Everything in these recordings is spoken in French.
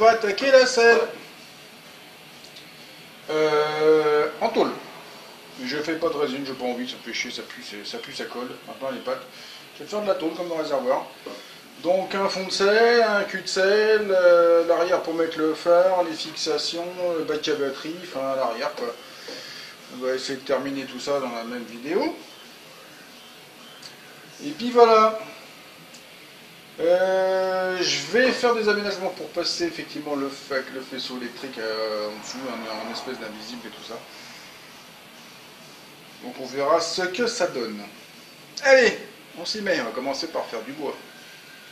va attaquer la selle. En tôle. Je fais pas de résine, j'ai pas envie, ça fait chier, ça pue, ça colle. Maintenant les pâtes. Je vais faire de la tôle comme dans le réservoir. Donc un fond de sel, un cul de sel, l'arrière pour mettre le phare, les fixations, le bac à batterie, enfin l'arrière quoi. On va essayer de terminer tout ça dans la même vidéo. Et puis voilà. Je vais faire des aménagements pour passer effectivement le faisceau électrique en dessous, en espèce d'invisible et tout ça. Donc on verra ce que ça donne. Allez, on s'y met, on va commencer par faire du bois.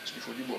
Parce qu'il faut du bois.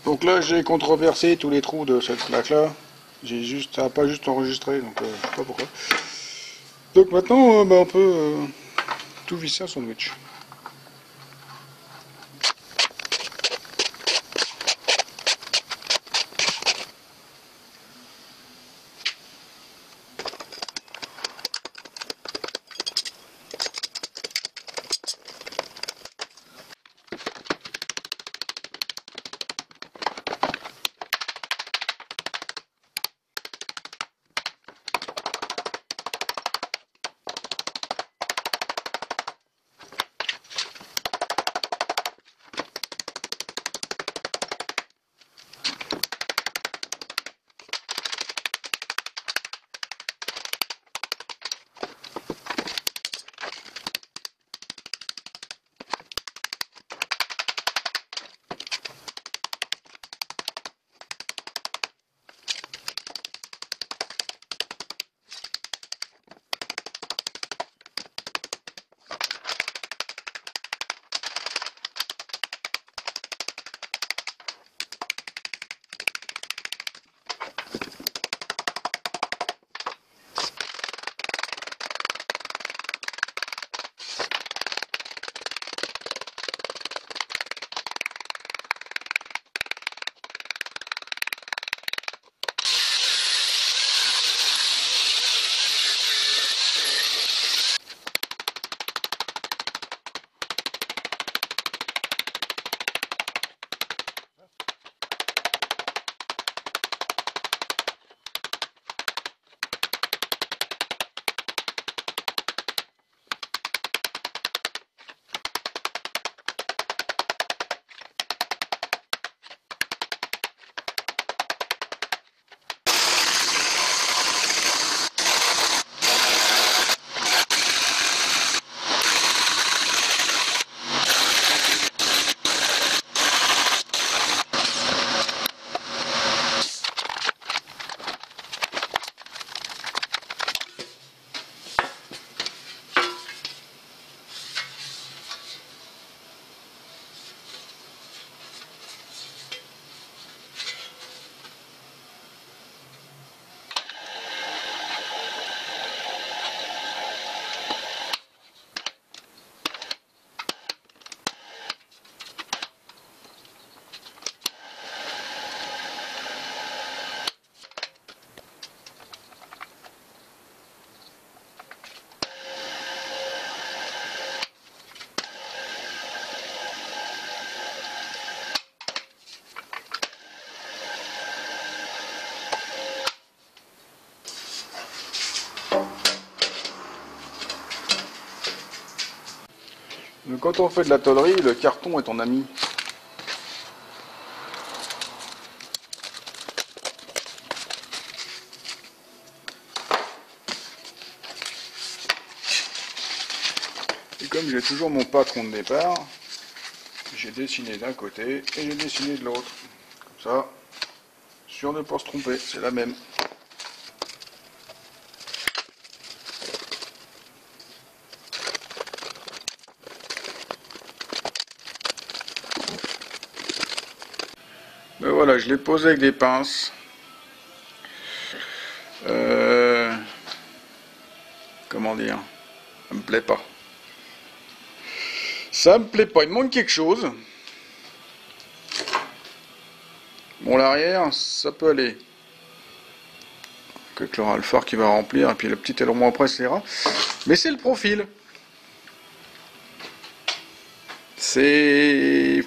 Donc là j'ai controversé tous les trous de cette plaque là. Ça n'a pas juste enregistré, donc je sais pas pourquoi. Donc maintenant on peut tout visser un sandwich. Donc quand on fait de la tôlerie, le carton est ton ami. puis comme j'ai toujours mon patron de départ, j'ai dessiné d'un côté et j'ai dessiné de l'autre. Comme ça, sûr de ne pas se tromper, c'est la même. Ben voilà, je l'ai posé avec des pinces. Comment dire? Ça me plaît pas. Ça me plaît pas, il me manque quelque chose. Bon, l'arrière, ça peut aller. Avec le phare qui va remplir, et puis le petit aileron après, c'est rare. Mais c'est le profil. C'est...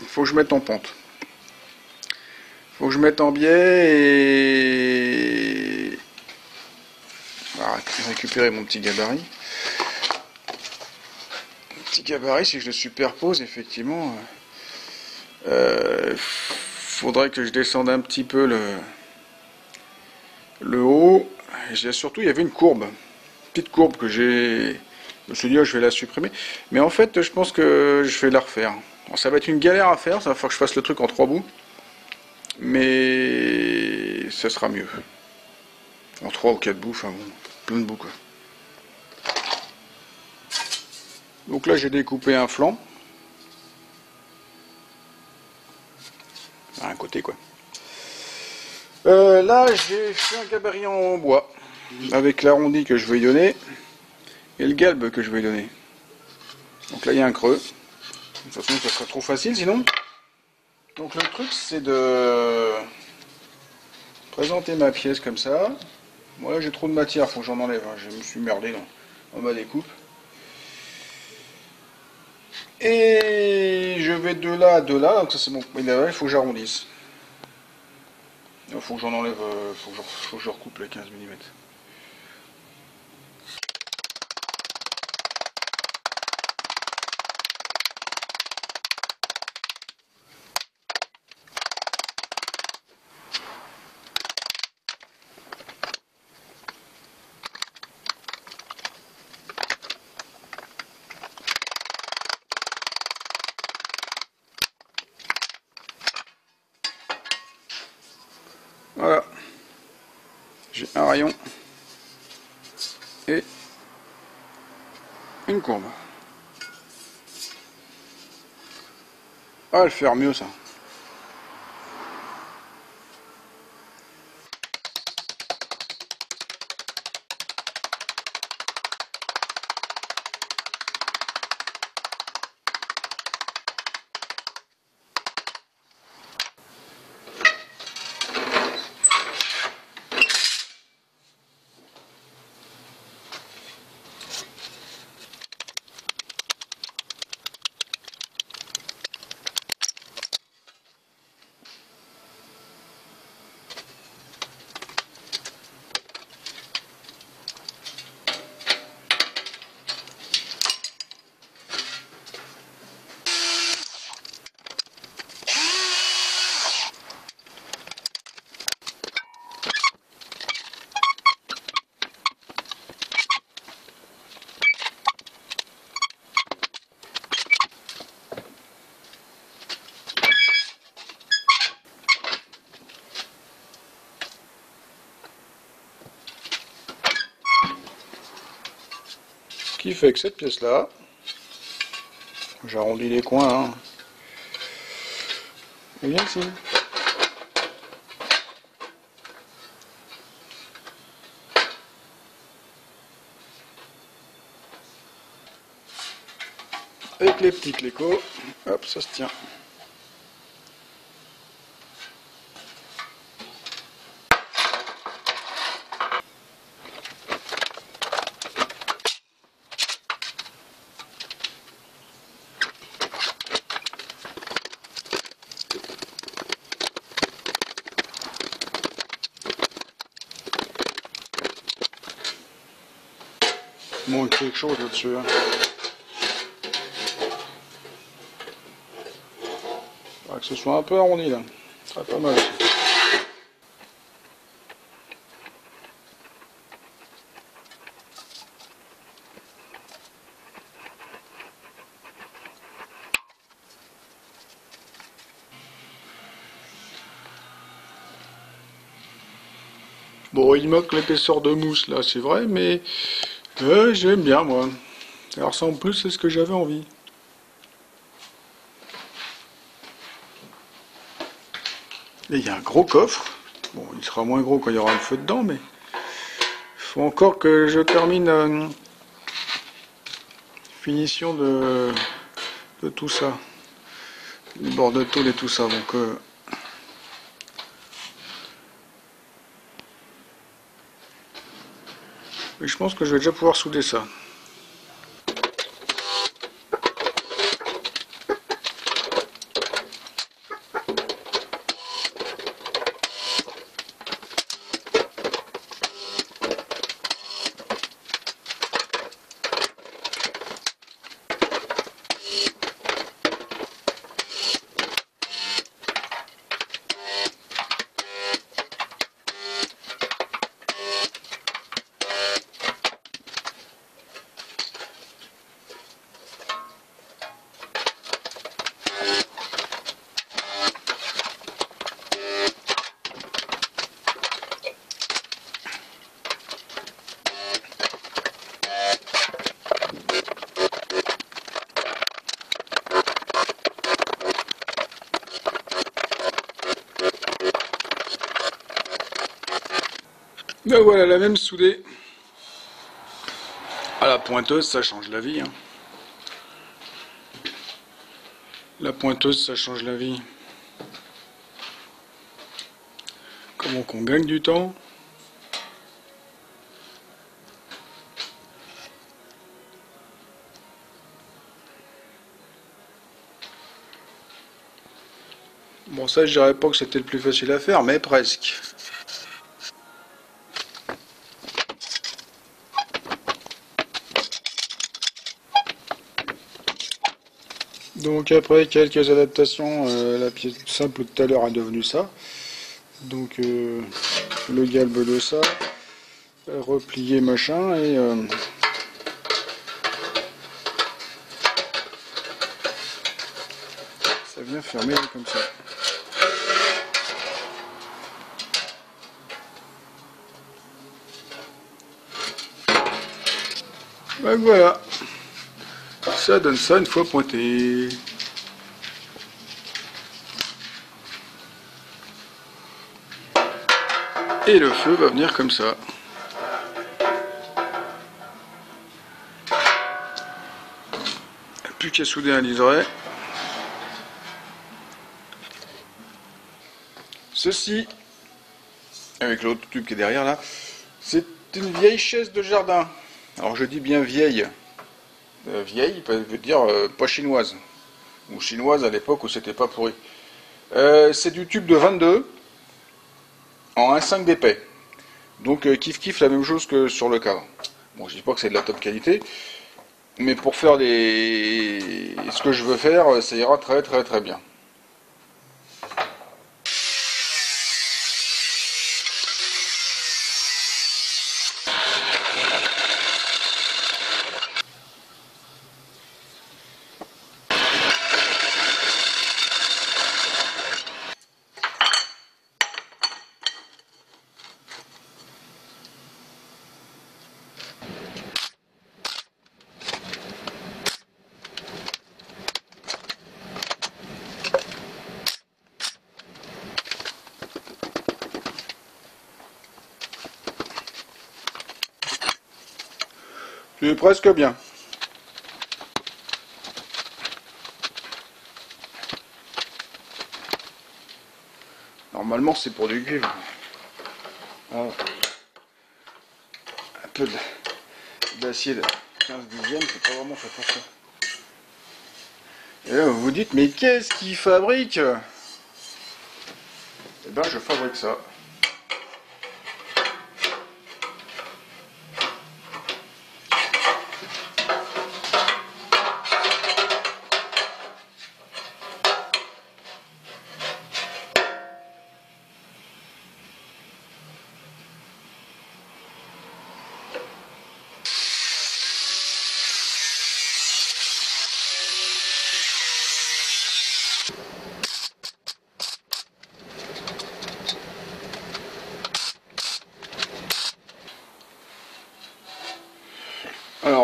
Faut que je mette en pente. Faut que je mette en biais et... On va récupérer mon petit gabarit. Petit gabarit, si je le superpose, effectivement... faudrait que je descende un petit peu le haut. Surtout, il y avait une courbe. Petite courbe que j'ai... Je me suis dit, oh, je vais la supprimer. Mais en fait, je pense que je vais la refaire. Alors, ça va être une galère à faire, ça va falloir que je fasse le truc en 3 bouts. Mais ça sera mieux. En 3 ou 4 bouts, enfin bon, plein de bouts quoi. Donc là, j'ai découpé un flanc. Un côté quoi. Là, j'ai fait un gabarit en bois. Avec l'arrondi que je vais y donner. Et le galbe que je vais y donner. Donc là, il y a un creux. De toute façon, ça serait trop facile sinon. Donc le truc, c'est de présenter ma pièce comme ça. Moi, j'ai trop de matière, faut que j'en enlève. Hein. Je me suis merdé dans ma découpe. Et je vais de là à de là. Donc ça, c'est bon. Il faut que j'arrondisse. Il faut que j'en enlève. Faut que je recoupe les 15 mm. Voilà. J'ai un rayon et une courbe. Ah, le faire mieux ça. Ce qui fait que cette pièce-là, j'arrondis les coins, hein. Et bien ici. Avec les petits clécots, hop, ça se tient. Bon, il y a quelque chose là-dessus. Hein. Faudra que ce soit un peu arrondi là. Ce serait pas mal aussi. Bon, il manque l'épaisseur de mousse là, c'est vrai, mais j'aime bien moi. Ça ressemble plus à ce que j'avais envie. Et il y a un gros coffre. Bon, il sera moins gros quand il y aura le feu dedans, mais il faut encore que je termine finition de tout ça. Les bords de tôle et tout ça. Donc, je pense que je vais déjà pouvoir souder ça. Ben voilà, la même soudée. À la pointeuse, ça change la vie. Hein. La pointeuse, ça change la vie. Comment qu'on gagne du temps? Bon, ça, je dirais pas que c'était le plus facile à faire, mais presque. Donc après quelques adaptations, la pièce simple tout à l'heure est devenue ça. Donc le galbe de ça, replié machin et ça vient fermer comme ça. Donc voilà, ça donne ça une fois pointé. Et le feu va venir comme ça. Plus qu'à souder un liseré. Ceci, avec l'autre tube qui est derrière là, c'est une vieille chaise de jardin. Alors je dis bien vieille. Vieille veut dire pas chinoise. Ou chinoise à l'époque où c'était pas pourri. C'est du tube de 22 en 1,5 d'épais. Donc kiff la même chose que sur le cadre. Bon, je dis pas que c'est de la top qualité, mais pour faire ce que je veux faire, ça ira très bien. C'est presque bien. Normalement c'est pour du cuivre. Ah. Un peu d'acier de 15 dixièmes, c'est pas vraiment fait pour ça. Et là vous vous dites, mais qu'est-ce qu'il fabrique? Eh ben je fabrique ça.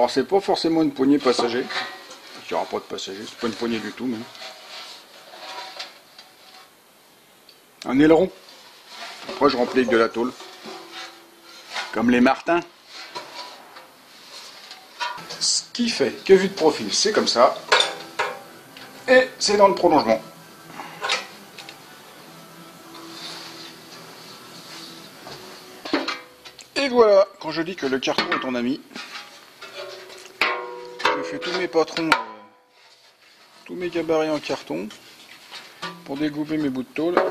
Alors c'est pas forcément une poignée passager. Il n'y aura pas de passager, c'est pas une poignée du tout même. Un aileron. Après je remplis avec de la tôle. Comme les Martins. Ce qui fait que vu de profil, c'est comme ça. Et c'est dans le prolongement. Et voilà, quand je dis que le carton est ton ami, je fais tous mes patrons, tous mes gabarits en carton pour découper mes bouts de tôle.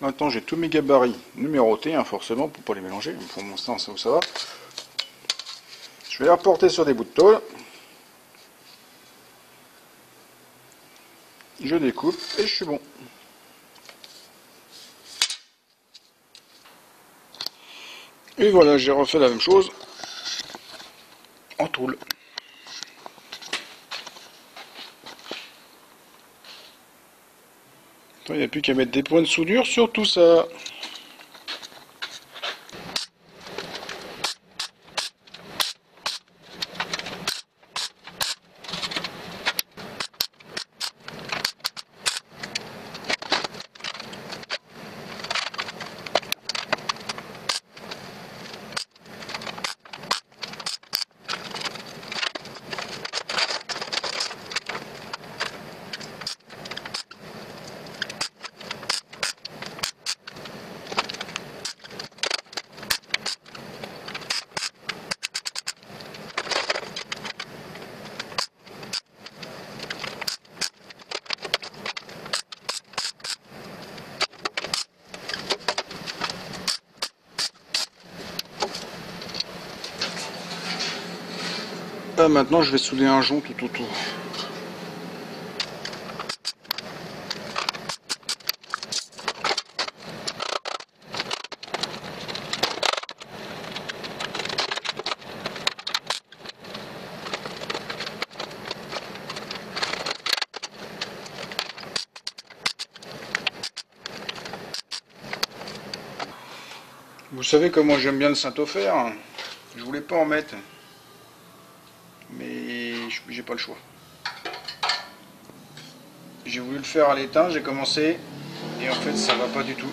Maintenant j'ai tous mes gabarits numérotés, hein, forcément, pour ne pas les mélanger, pour mon sens où ça va. Je vais les reporter sur des bouts de tôle. Je découpe et je suis bon. Et voilà, j'ai refait la même chose en tôle. Il n'y a plus qu'à mettre des points de soudure sur tout ça. Là, maintenant je vais souder un jonc tout autour. Vous savez comment j'aime bien le Saint-Ofer. Je voulais pas en mettre, mais j'ai pas le choix. J'ai voulu le faire à l'étain, j'ai commencé, et en fait ça va pas du tout.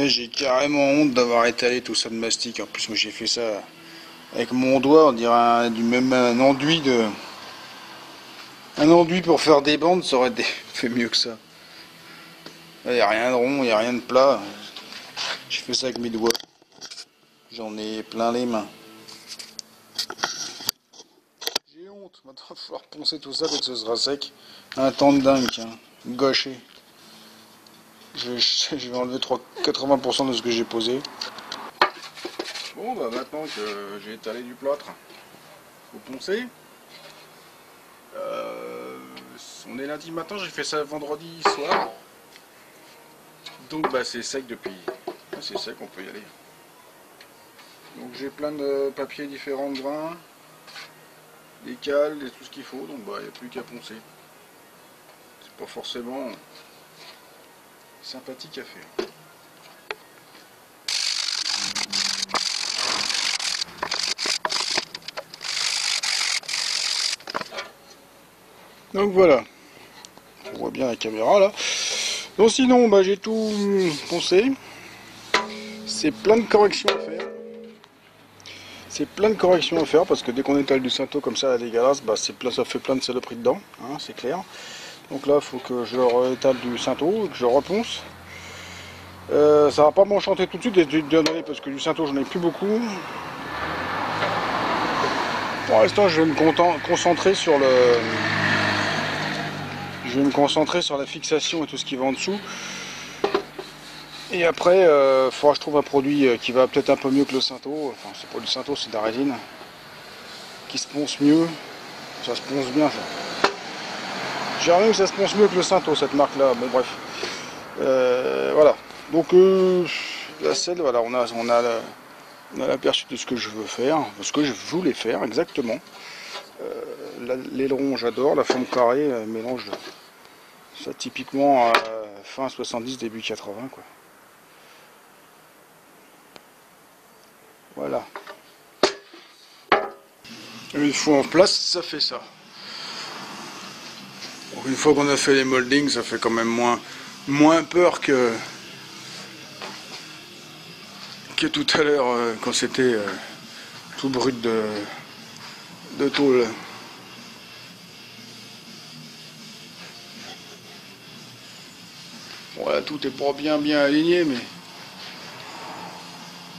J'ai carrément honte d'avoir étalé tout ça de mastic. En plus, moi j'ai fait ça avec mon doigt, on dirait même un enduit de. Un enduit pour faire des bandes, ça aurait fait mieux que ça. Il n'y a rien de rond, il n'y a rien de plat. J'ai fait ça avec mes doigts. J'en ai plein les mains. J'ai honte, maintenant il va falloir poncer tout ça dès que ce sera sec. Un temps de dingue, tiens. Gâché. Je vais enlever 80% de ce que j'ai posé. Bon, bah maintenant que j'ai étalé du plâtre, faut poncer. On est lundi matin, j'ai fait ça vendredi soir. Donc bah c'est sec depuis. C'est sec, on peut y aller. Donc j'ai plein de papiers différents de grains, des cales, et tout ce qu'il faut, donc bah il n'y a plus qu'à poncer. C'est pas forcément sympathique à faire. Donc voilà, on voit bien la caméra là. Donc sinon bah, j'ai tout poncé. C'est plein de corrections à faire. C'est plein de corrections à faire parce que dès qu'on étale du Sainto comme ça à la dégueulasse, bah, ça fait plein de saloperies dedans, hein, c'est clair. Donc là il faut que je étale du Sainto, que je reponce. Ça va pas m'enchanter tout de suite, désolé parce que du Sainto j'en ai plus beaucoup. Pour l'instant je vais me concentrer sur le. Je vais me concentrer sur la fixation et tout ce qui va en dessous. Et après, il faudra que je trouve un produit qui va peut-être un peu mieux que le Sainto. Enfin, c'est pas du Sainto, c'est de la résine. Qui se ponce mieux. Ça se ponce bien, ça. J'ai rien que ça se pense mieux que le Cinto, cette marque-là. Bon, bref. Voilà. Donc, la selle, voilà, on a l'aperçu de ce que je veux faire, de ce que je voulais faire, exactement. L'aileron, j'adore. La forme carrée, mélange ça typiquement fin 70, début 80, quoi. Voilà. Une fois en place, ça fait ça. Donc une fois qu'on a fait les moldings, ça fait quand même moins peur que tout à l'heure quand c'était tout brut de tôle. Voilà, tout est pas bien aligné, mais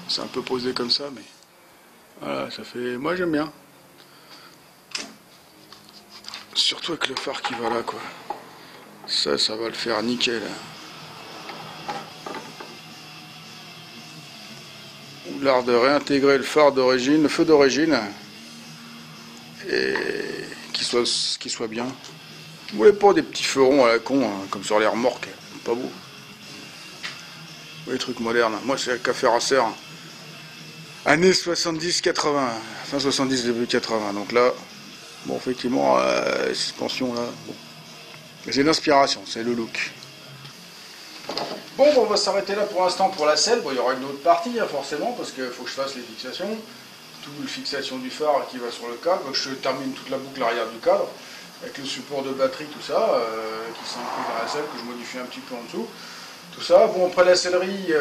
c'est un peu posé comme ça, mais voilà, ça fait. Moi j'aime bien. Surtout avec le phare qui va là, quoi. Ça va le faire nickel. L'art de réintégrer le phare d'origine, le feu d'origine, et qu'il soit bien. Vous voulez pas des petits feux ronds à la con, hein, comme sur les remorques, pas beau. Les trucs modernes. Moi c'est le café racer. Années 70-80, fin 70, début 80. Donc là, bon effectivement, suspension là, bon. C'est l'inspiration, c'est le look. Bon, on va s'arrêter là pour l'instant pour la selle. Bon, il y aura une autre partie, hein, forcément, parce qu'il faut que je fasse les fixations. Toute la fixation du phare qui va sur le cadre. Donc, je termine toute la boucle arrière du cadre, avec le support de batterie, tout ça, qui s'inclut dans la selle, que je modifie un petit peu en dessous. Tout ça. Bon, après la sellerie,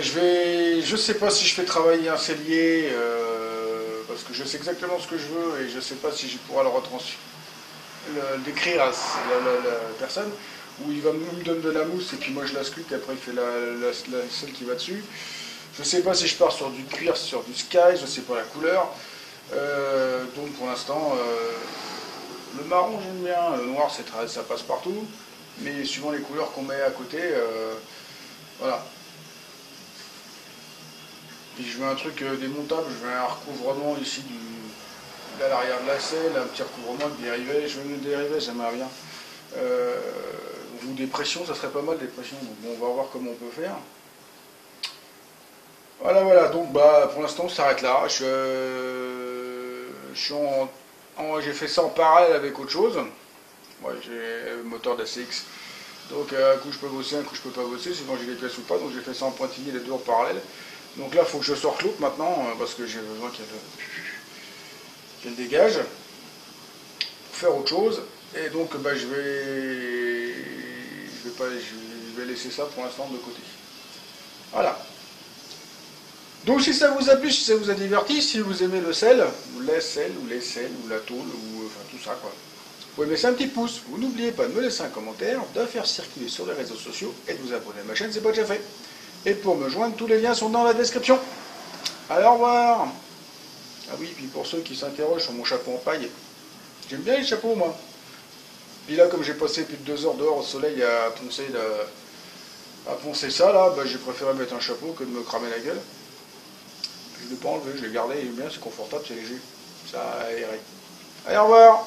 je sais pas si je fais travailler un sellier, parce que je sais exactement ce que je veux, et je sais pas si je pourrai le décrire à la personne. Où il me donne de la mousse et puis moi je la sculpte et après il fait celle qui va dessus. Je sais pas si je pars sur du cuir, sur du sky, je sais pas la couleur. Donc pour l'instant, le marron j'aime bien, le noir ça passe partout, mais suivant les couleurs qu'on met à côté, voilà. Puis je veux un truc démontable, je veux un recouvrement ici à l'arrière de la selle, un petit recouvrement de dérivé, je veux une dérivé, j'aimerais bien. Ou des pressions, ça serait pas mal des pressions, donc bon, on va voir comment on peut faire. Voilà, donc bah pour l'instant on s'arrête là. J'ai fait ça en parallèle avec autre chose. Ouais, j'ai le moteur d'ACX. Donc un coup je peux bosser, un coup je peux pas bosser, suivant j'ai les pièces ou pas, donc j'ai fait ça en pointillé les deux en parallèle. Donc là il faut que je sorte l'autre maintenant, parce que j'ai besoin qu'elle dégage. Pour faire autre chose. Et donc bah, je vais laisser ça pour l'instant de côté. Voilà. Donc si ça vous a plu, si ça vous a diverti, si vous aimez le sel, ou les selles, ou la tôle, ou enfin tout ça quoi. Vous pouvez mettre un petit pouce. Vous n'oubliez pas de me laisser un commentaire, de faire circuler sur les réseaux sociaux et de vous abonner à ma chaîne, c'est pas déjà fait. Et pour me joindre, tous les liens sont dans la description. Allez, au revoir. Ah oui, puis pour ceux qui s'interrogent sur mon chapeau en paille, j'aime bien les chapeaux moi. Puis là, comme j'ai passé plus de 2 heures dehors au soleil à poncer ça, là, bah, j'ai préféré mettre un chapeau que de me cramer la gueule. Je ne l'ai pas enlevé, je l'ai gardé, il est bien, c'est confortable, c'est léger. Ça aéré. Allez, au revoir!